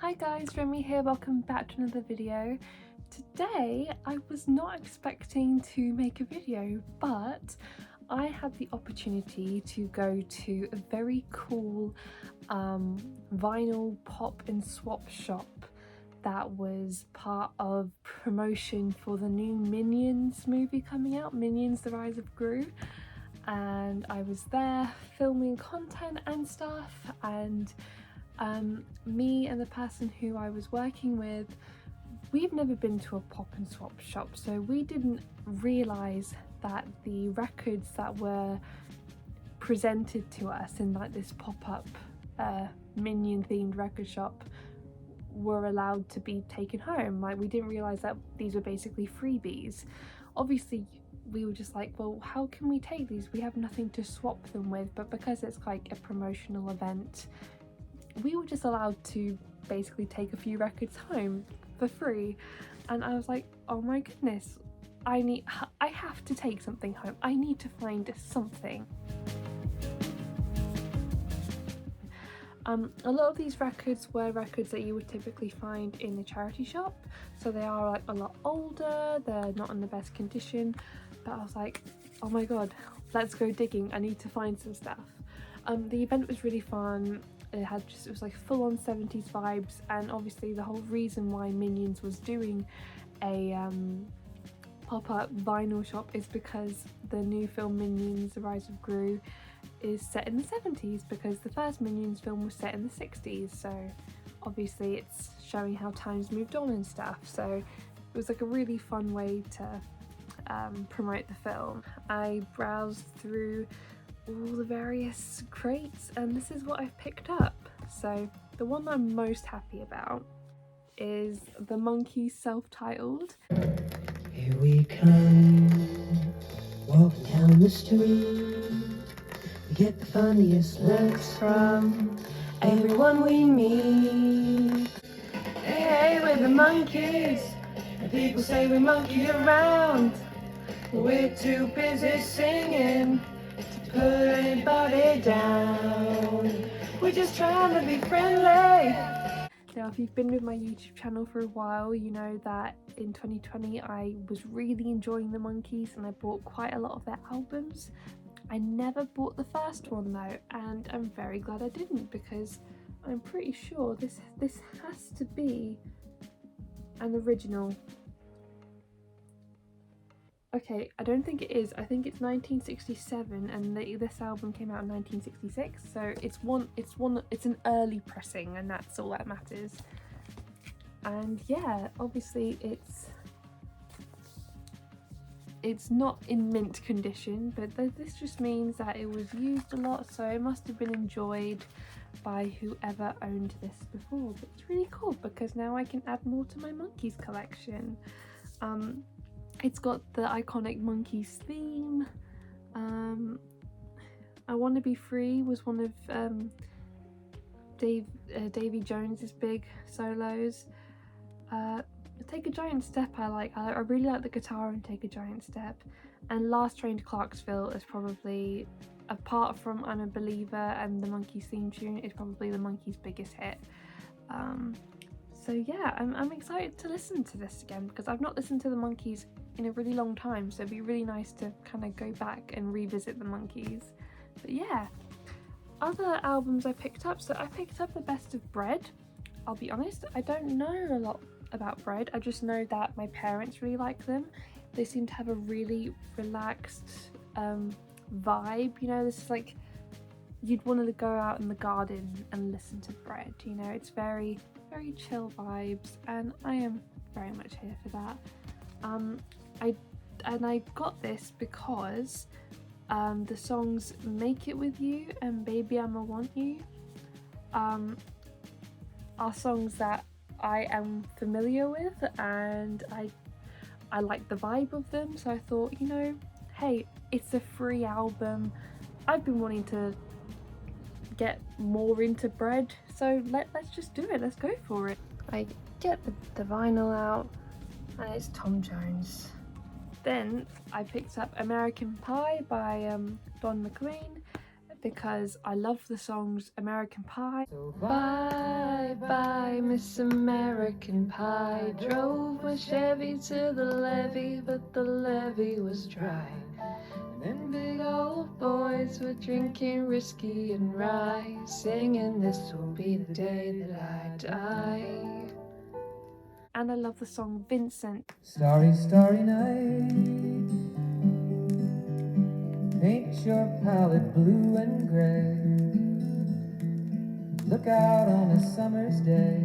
Hi guys, Remy here, welcome back to another video. Today I was not expecting to make a video, but I had the opportunity to go to a very cool vinyl pop and swap shop that was part of promotion for the new Minions movie coming out, Minions: The Rise of Gru. And I was there filming content and stuff, and me and the person who I was working with, we've never been to a pop and swap shop, so we didn't realise that the records that were presented to us in like this pop-up Minion themed record shop were allowed to be taken home. Like, we didn't realise that these were basically freebies. Obviously we were just like, well, how can we take these? We have nothing to swap them with. But because it's like a promotional event, we were just allowed to basically take a few records home for free. And I was like, oh my goodness, I have to take something home. I need to find something. A lot of these records were records that you would typically find in the charity shop, so they are like a lot older, they're not in the best condition, but I was like, oh my god, let's go digging, I need to find some stuff. The event was really fun. It was like full-on 70s vibes, and obviously the whole reason why Minions was doing a pop-up vinyl shop is because the new film Minions: The Rise of Gru is set in the 70s, because the first Minions film was set in the 60s, so obviously it's showing how times moved on and stuff. So it was like a really fun way to promote the film. I browsed through all the various crates and this is what I've picked up. So the one I'm most happy about is the Monkees self-titled. Here we come, walking down the street. We get the funniest looks from everyone we meet. Hey, we're the Monkees, and people say we monkey around. We're too busy singing to put anybody down. We're just trying to be friendly. Now, if you've been with my YouTube channel for a while, you know that in 2020 I was really enjoying the Monkees and I bought quite a lot of their albums. I never bought the first one though, and I'm very glad I didn't, because I'm pretty sure this has to be an original. Okay, I don't think it is. I think it's 1967, and this album came out in 1966. So it's an early pressing, and that's all that matters. And yeah, obviously it's not in mint condition, but this just means that it was used a lot, so it must have been enjoyed by whoever owned this before. But it's really cool because now I can add more to my Monkees collection. It's got the iconic Monkees theme. I Wanna Be Free was one of Davy Jones's big solos. Take a Giant Step I really like the guitar in Take a Giant Step. And Last Train to Clarksville is probably, apart from I'm a Believer and the Monkees theme tune, is probably the Monkees' biggest hit. So yeah, I'm excited to listen to this again, because I've not listened to the Monkees in a really long time, so it'd be really nice to kind of go back and revisit the Monkees. But yeah, other albums I picked up. So I picked up The Best of Bread. I'll be honest, I don't know a lot about Bread. I just know that my parents really like them. They seem to have a really relaxed vibe, you know. This is like, you'd want to go out in the garden and listen to Bread, you know. It's very chill vibes, and I am very much here for that. I got this because the songs Make It With You and Baby I'ma Want You are songs that I am familiar with, and I like the vibe of them, so I thought, you know, hey, it's a free album. I've been wanting to get more into Bread, so let's just do it, let's go for it. I get the vinyl out, and it's Tom Jones. Then I picked up American Pie by Don McLean, because I love the songs American Pie. So Bye bye Miss American Pie, drove my Chevy to the levee, but the levee was dry. And big old boys were drinking whiskey and rye, singing this will be the day that I die. And I love the song Vincent. Starry, starry night, paint your palette blue and gray. Look out on a summer's day,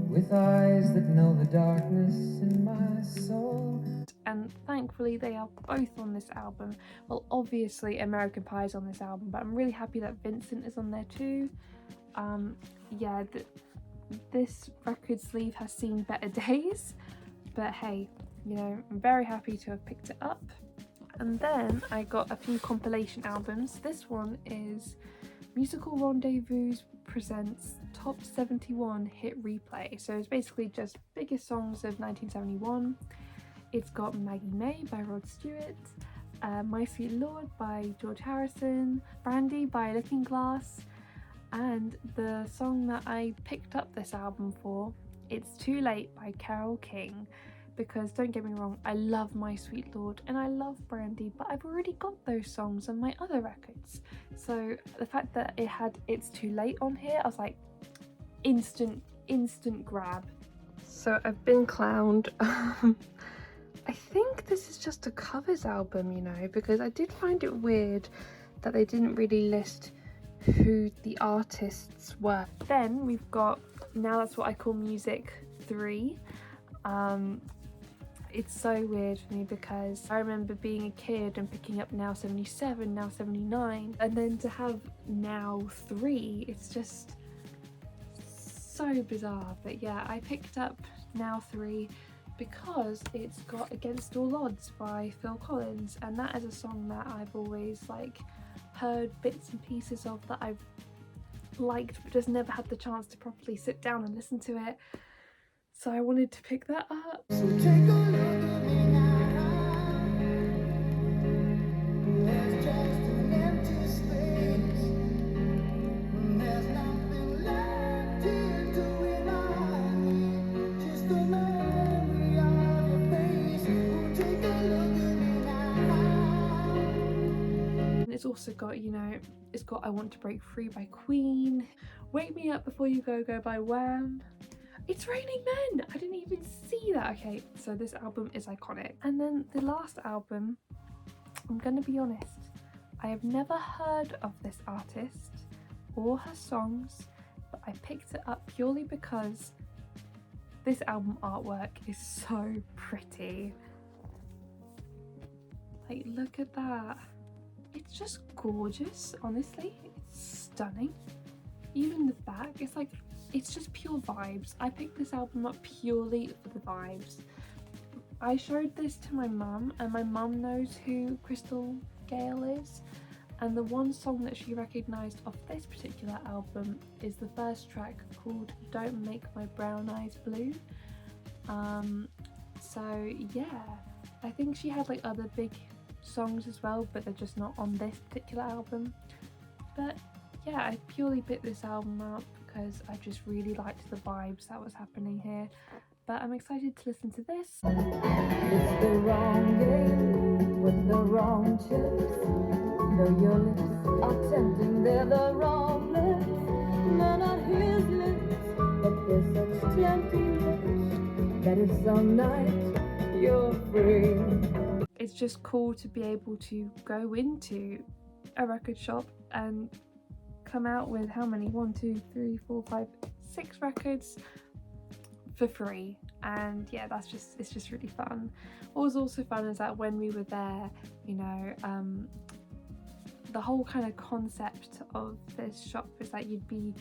with eyes that know the darkness in my soul. And thankfully they are both on this album. Well, obviously American Pie is on this album, but I'm really happy that Vincent is on there too. Yeah, this record sleeve has seen better days, but hey, you know, I'm very happy to have picked it up. And then I got a few compilation albums. This one is Musical Rendezvous presents Top 71 Hit Replay. So it's basically just biggest songs of 1971. It's got Maggie May by Rod Stewart, My Sweet Lord by George Harrison, Brandy by Looking Glass, and the song that I picked up this album for, It's Too Late by Carole King, because don't get me wrong, I love My Sweet Lord and I love Brandy, but I've already got those songs on my other records. So the fact that it had It's Too Late on here, I was like, instant grab. So I've been clowned. I think this is just a covers album, you know, because I did find it weird that they didn't really list who the artists were. Then we've got Now That's What I Call Music 3. It's so weird for me because I remember being a kid and picking up Now 77, Now 79, and then to have Now 3, it's just so bizarre. But yeah, I picked up Now 3 because it's got Against All Odds by Phil Collins, and that is a song that I've always like heard bits and pieces of that I've liked but just never had the chance to properly sit down and listen to it, so I wanted to pick that up. So take a look at me now. There's just an empty space. There's nothing left here to remind me. Just a memory of your face. Take a look at me now. And it's also got, you know, it's got I Want to Break Free by Queen, Wake Me Up Before You Go Go by Wham. It's Raining Men! I didn't even see that. Okay, so this album is iconic. And then the last album, I'm gonna be honest, I have never heard of this artist or her songs, but I picked it up purely because this album artwork is so pretty. Like, look at that. It's just gorgeous, honestly. It's stunning. Even the back, it's just pure vibes. I picked this album up purely for the vibes. I showed this to my mum, and my mum knows who Crystal Gale is, and the one song that she recognised off this particular album is the first track called Don't Make My Brown Eyes Blue. So yeah, I think she had like other big songs as well, but they're just not on this particular album. But yeah, I purely picked this album up because I just really liked the vibes that was happening here. But I'm excited to listen to this. It's the wrong game with the wrong chips. Though your lips are tempting, they're the wrong lips. No, not his lips, but they're such tempting lips that if some night you're free. It's just cool to be able to go into a record shop and come out with how many? 1, 2, 3, 4, 5, 6 records for free. And yeah, it's just really fun. What was also fun is that when we were there, you know, the whole kind of concept of this shop is that you'd be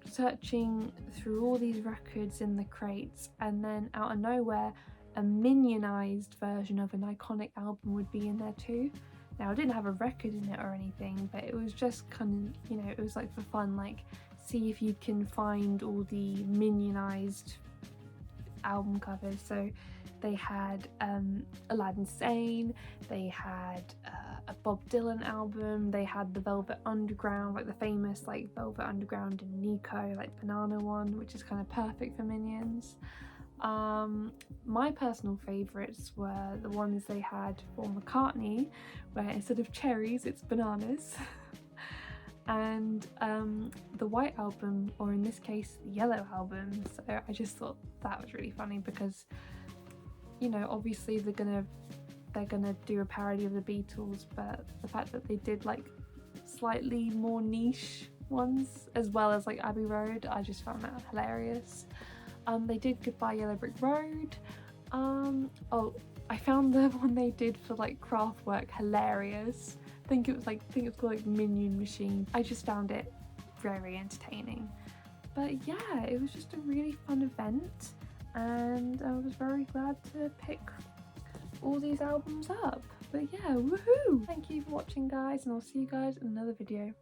searching through all these records in the crates, and then out of nowhere a minionized version of an iconic album would be in there too. Now, I didn't have a record in it or anything, but it was just kind of, you know, it was like for fun, like see if you can find all the minionized album covers. So they had Aladdin Sane, they had a Bob Dylan album, they had the Velvet Underground, like the famous like Velvet Underground and Nico like banana one, which is kind of perfect for Minions. My personal favourites were the ones they had for McCartney, where instead of cherries it's bananas. And the white album, or in this case the yellow album. So I just thought that was really funny because, you know, obviously they're gonna do a parody of the Beatles, but the fact that they did like slightly more niche ones as well as like Abbey Road, I just found that hilarious. They did Goodbye Yellow Brick Road. Oh, I found the one they did for like Kraftwerk hilarious. I think it was called like Minion Machine. I just found it very entertaining. But yeah, it was just a really fun event, and I was very glad to pick all these albums up. But yeah, woohoo! Thank you for watching, guys, and I'll see you guys in another video.